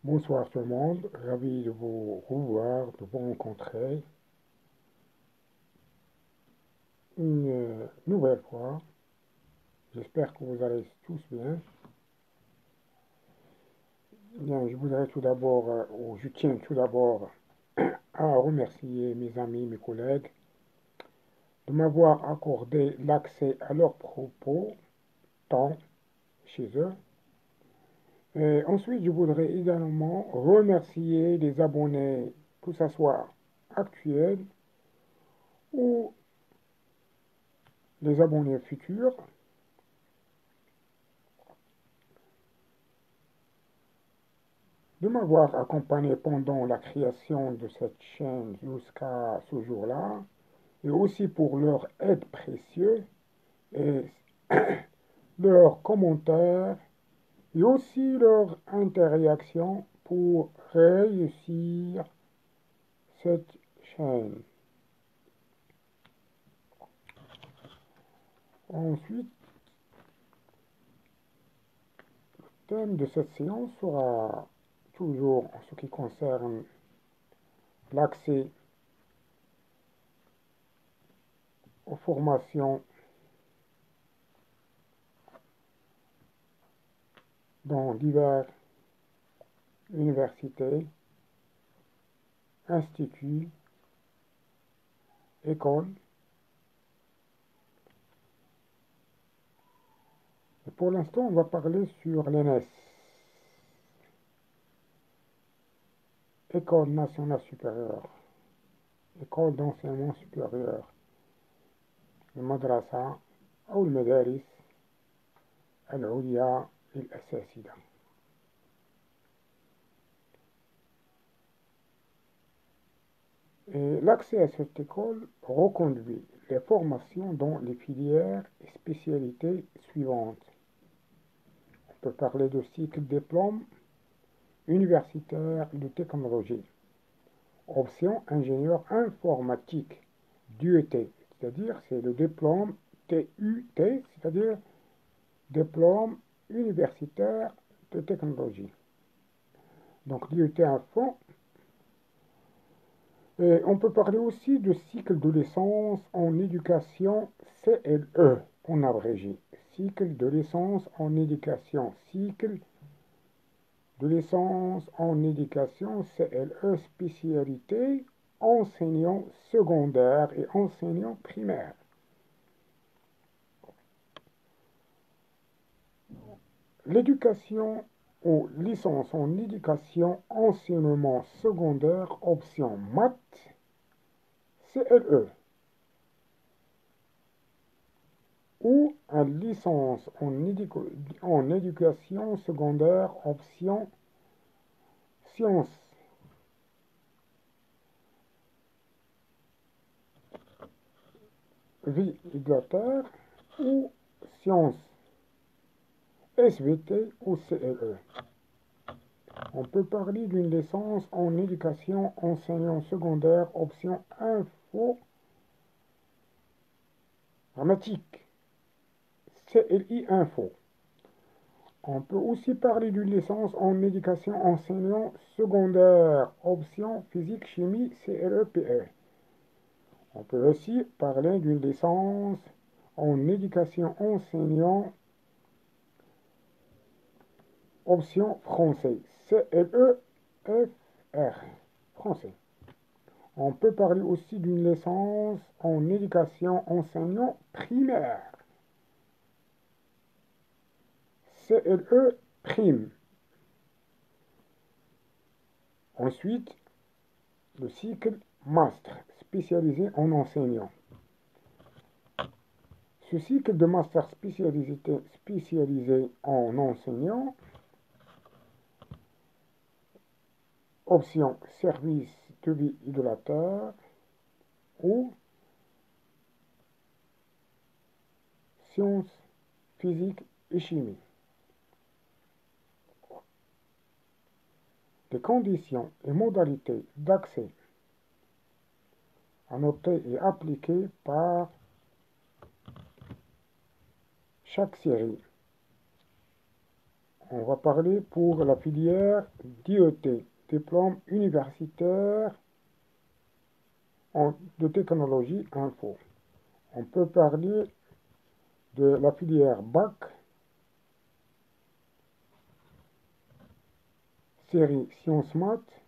Bonsoir tout le monde, ravi de vous revoir, de vous rencontrer une nouvelle fois. J'espère que vous allez tous bien. Bien, je voudrais tout d'abord, ou je tiens tout d'abord à remercier mes amis, mes collègues de m'avoir accordé l'accès à leurs propos, tant chez eux. Et ensuite, je voudrais également remercier les abonnés, que ce soit actuels ou les abonnés futurs, de m'avoir accompagné pendant la création de cette chaîne jusqu'à ce jour-là, et aussi pour leur aide précieuse et leurs commentaires, et aussi leur interaction pour réussir cette chaîne. Ensuite, le thème de cette séance sera toujours en ce qui concerne l'accès aux formations dans diverses universités, instituts, écoles. Et pour l'instant, on va parler sur l'ENS, École nationale supérieure, École d'enseignement supérieur, المدرسة أو المدارس العليا الأساسية. Et l'accès à cette école reconduit les formations dans les filières et spécialités suivantes. On peut parler de cycle diplôme universitaire de technologie. Option ingénieur informatique, DUT, c'est-à-dire c'est le diplôme TUT, c'est-à-dire diplôme universitaire de technologie. Donc DUT Info. Et on peut parler aussi de cycle de licence en éducation CLE, en abrégé. Cycle de licence en éducation, cycle de licence en éducation CLE, spécialité enseignant secondaire et enseignant primaire. L'éducation ou licence en éducation enseignement secondaire option maths CLE ou une licence en éducation secondaire option sciences vie égalitaire ou sciences SVT ou CLE. On peut parler d'une licence en éducation enseignant secondaire option informatique, CLI Info. On peut aussi parler d'une licence en éducation enseignant secondaire option physique chimie CLEPE. On peut aussi parler d'une licence en éducation enseignant option français CLEFR français. On peut parler aussi d'une licence en éducation enseignant primaire, CLE prime. Ensuite, le cycle master, spécialisé en enseignant. Ce cycle de master spécialisé en enseignant, option service de vie idolâtre ou sciences, physique et chimie. Les conditions et modalités d'accès à noter et appliquer par chaque série. on va parler pour la filière DET, diplôme universitaire de technologie info. On peut parler de la filière bac, série sciences maths.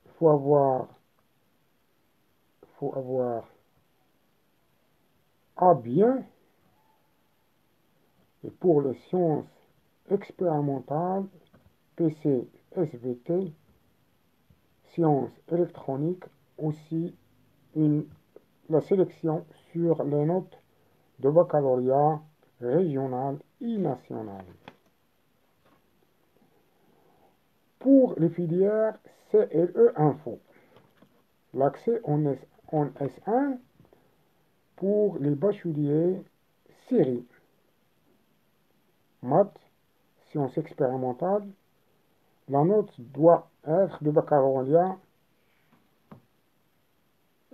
Il faut avoir A bien. Et pour les sciences expérimentales, PC, SVT, sciences électroniques, aussi la sélection sur les notes de baccalauréat régional et national. Pour les filières CLE Info, l'accès en S1 pour les bacheliers série maths, sciences expérimentales, la note doit être de baccalauréat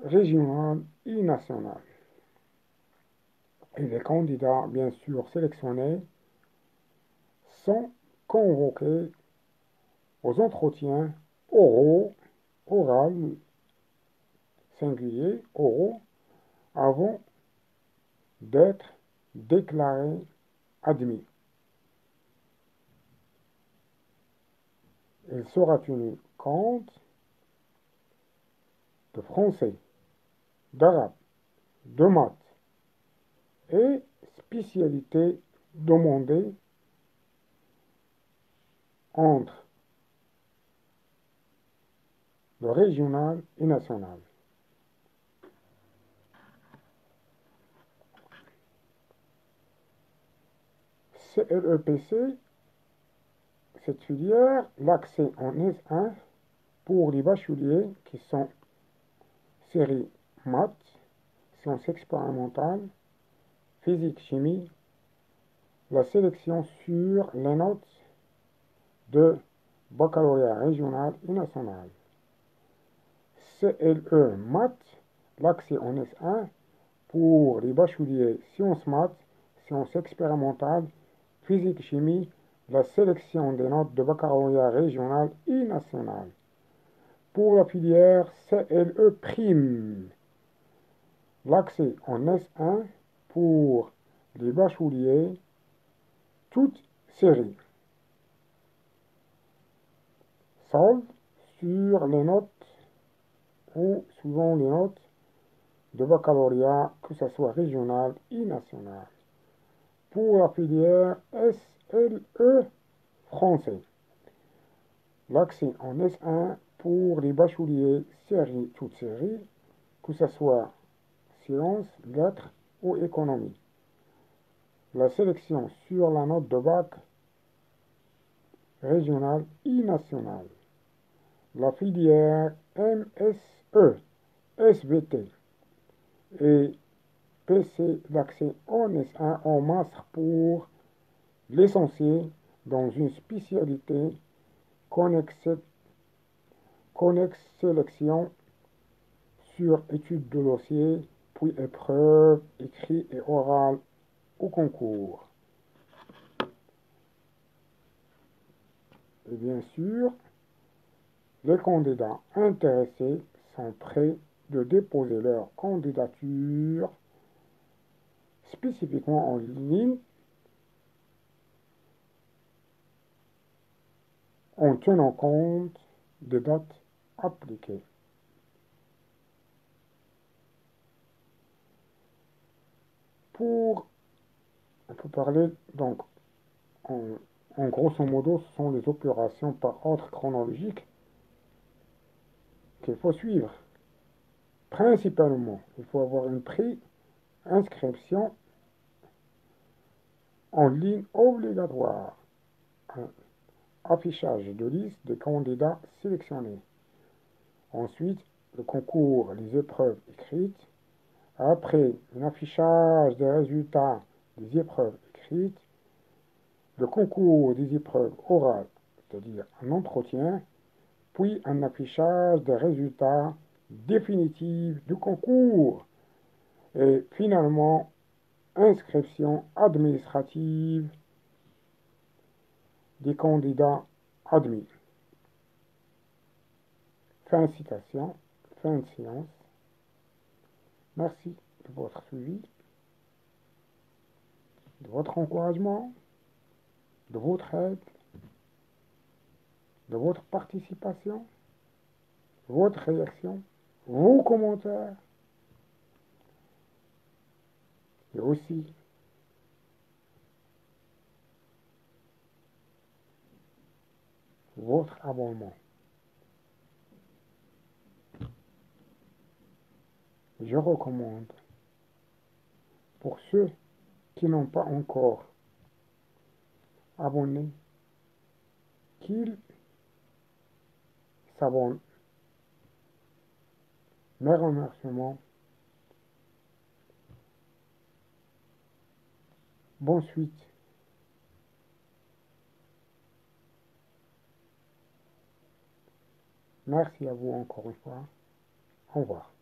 régional et national. Et les candidats, bien sûr sélectionnés, sont convoqués aux entretiens oral, singulier, oraux, avant d'être déclarés admis. Il sera tenu compte de français, d'arabe, de maths et spécialités demandées entre le régional et national. CLEPC, cette filière, l'accès en S1 pour les bacheliers qui sont série maths, sciences expérimentales, physique, chimie, la sélection sur les notes de baccalauréat régional et national. CLE maths, l'accès en S1 pour les bacheliers sciences maths, sciences expérimentales, physique, chimie, la sélection des notes de baccalauréat régional et national. Pour la filière CLE prime, l'accès en S1 pour les bacheliers, toutes séries. Solde sur les notes ou suivant les notes de baccalauréat, que ce soit régional et national. Pour la filière SLE français, l'accès en S1 pour les bacheliers série, toutes séries, que ce soit sciences, lettres ou économie. La sélection sur la note de bac régionale et nationale. La filière MSE, SVT et PC d'accès en S1 en master pour l'essentiel dans une spécialité connexe sélection sur études de dossier, puis épreuves écrites et orales au concours. Et bien sûr, les candidats intéressés sont prêts de déposer leur candidature spécifiquement en ligne en tenant compte des dates appliquées. On peut parler donc en grosso modo, ce sont les opérations par ordre chronologique qu'il faut suivre. Principalement, il faut avoir une pré-inscription en ligne obligatoire, un affichage de liste des candidats sélectionnés. Ensuite, le concours, les épreuves écrites. Après, un affichage des résultats des épreuves écrites. Le concours des épreuves orales, c'est-à-dire un entretien, puis un affichage des résultats définitifs du concours. Et finalement, inscription administrative des candidats admis. Fin de citation, fin de séance. Merci de votre suivi, de votre encouragement, de votre aide, de votre participation, votre réaction, vos commentaires et aussi votre abonnement. Je recommande pour ceux qui n'ont pas encore abonné qu'ils s'abonnent. Mes remerciements. Bonne suite. Merci à vous encore une fois. Au revoir.